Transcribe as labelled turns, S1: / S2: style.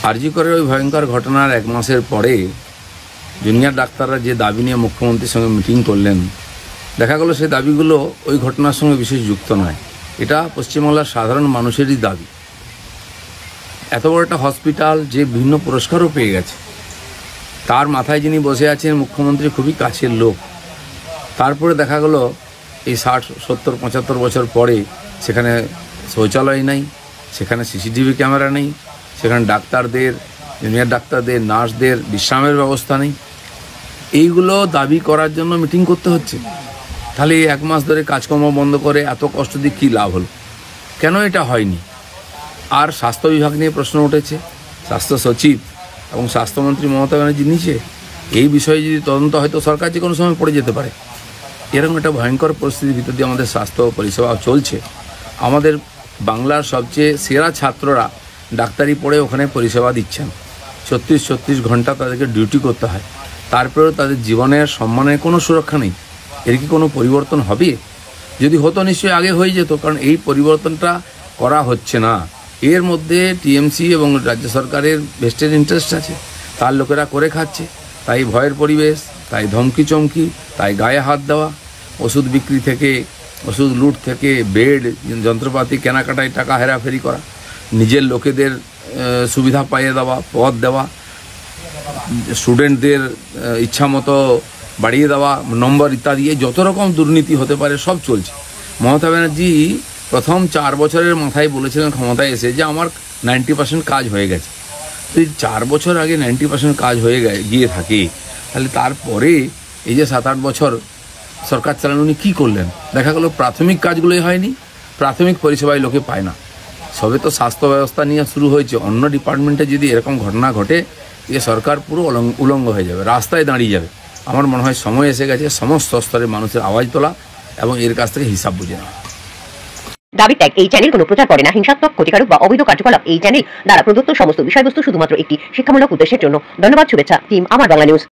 S1: আরজি করের ওই ভয়ঙ্কর ঘটনার 1 মাসের পরে জুনিয়র ডাক্তাররা যে দাবি নিয়ে মুখ্যমন্ত্রীর সঙ্গে মিটিং করলেন, দেখা গেল সেই দাবিগুলো ওই ঘটনার সঙ্গে বিশেষ যুক্ত নয়। এটা পশ্চিমবাংলার সাধারণ মানুষেরই দাবি। এত বড় একটা হসপিটাল যে বিভিন্ন পুরস্কারও পেয়ে গেছে, তার মাথায় যিনি বসে আছেন মুখ্যমন্ত্রী খুবই কাছের লোক, তারপরে দেখা গেল এই 60, 70, 75 বছর পরে সেখানে শৌচালয় নেই, সেখানে সিসিটিভি ক্যামেরা নেই, সেখানে ডাক্তারদের, জুনিয়র ডাক্তারদের, নার্সদের বিশ্রামের ব্যবস্থা নেই। এইগুলো দাবি করার জন্য মিটিং করতে হচ্ছে। তাহলে 1 মাস ধরে কাজকর্ম বন্ধ করে এত কষ্ট দিয়ে কী লাভ হলো? কেন এটা হয়নি? আর স্বাস্থ্য বিভাগ নিয়ে প্রশ্ন উঠেছে। স্বাস্থ্য সচিব এবং স্বাস্থ্যমন্ত্রী মমতা ব্যানার্জির নিচে এই বিষয়ে যদি তদন্ত হয়তো সরকার যে কোনো সময় পড়ে যেতে পারে। এরকম একটা ভয়ঙ্কর পরিস্থিতির ভিতর দিয়ে আমাদের স্বাস্থ্য পরিষেবা চলছে। আমাদের বাংলার সবচেয়ে সেরা ছাত্ররা ডাক্তারি পড়ে ওখানে পরিষেবা দিচ্ছেন। 36 ঘন্টা তাদেরকে ডিউটি করতে হয়, তারপরেও তাদের জীবনের সম্মানের কোনো সুরক্ষা নেই। এর কি কোনো পরিবর্তন হবে? যদি হতো নিশ্চয়ই আগে হয়ে যেত, কারণ এই পরিবর্তনটা করা হচ্ছে না। এর মধ্যে টিএমসি এবং রাজ্য সরকারের ভেস্টেড ইন্টারেস্ট আছে, তার লোকেরা করে খাচ্ছে। তাই ভয়ের পরিবেশ, তাই ধমকি চমকি, তাই গায়ে হাত দেওয়া, ওষুধ বিক্রি থেকে, ওষুধ লুট থেকে, বেড যন্ত্রপাতি কেনাকাটায় টাকা হেরাফেরি করা, নিজের লোকেদের সুবিধা পাইয়ে দেওয়া, পদ দেওয়া, স্টুডেন্টদের ইচ্ছা মতো বাড়িয়ে দেওয়া নম্বর ইত্যাদি, যত রকম দুর্নীতি হতে পারে সব চলছে। মমতা ব্যানার্জি প্রথম 4 বছরের মাথায় বলেছিলেন ক্ষমতায় এসে যে আমার 90% কাজ হয়ে গেছে। তো 4 বছর আগে 90% কাজ হয়ে গিয়ে থাকে, তাহলে তারপরে এই যে 7-8 বছর সরকার চালানো উনি কী করলেন? দেখা গেল প্রাথমিক কাজগুলোই হয়নি, প্রাথমিক পরিষেবায় লোকে পায় না। সবে তো স্বাস্থ্য ব্যবস্থা নিয়ে শুরু হয়েছে, অন্য ডিপার্টমেন্টে যদি এরকম ঘটনা ঘটে, এ সরকার পুরো উলঙ্গ হয়ে যাবে, রাস্তায় দাঁড়িয়ে যাবে। আমার মনে হয় সময় এসে গেছে সমস্ত স্তরের মানুষের আওয়াজ তোলা এবং এর কাছ থেকে হিসাব বুঝে নেওয়া।
S2: দাবি ত্যাগ। এই চ্যানেল কোনো প্রচার করে না হিংসাত্মক, ক্ষতিকারক বা অবৈধ কার্যকলাপ। এই চ্যানেল দ্বারা প্রদত্ত সমস্ত বিষয়বস্তু শুধুমাত্র একটি শিক্ষামূলক উদ্দেশ্যের জন্য। ধন্যবাদ। শুভেচ্ছা টিম আমার বাংলা নিউজ।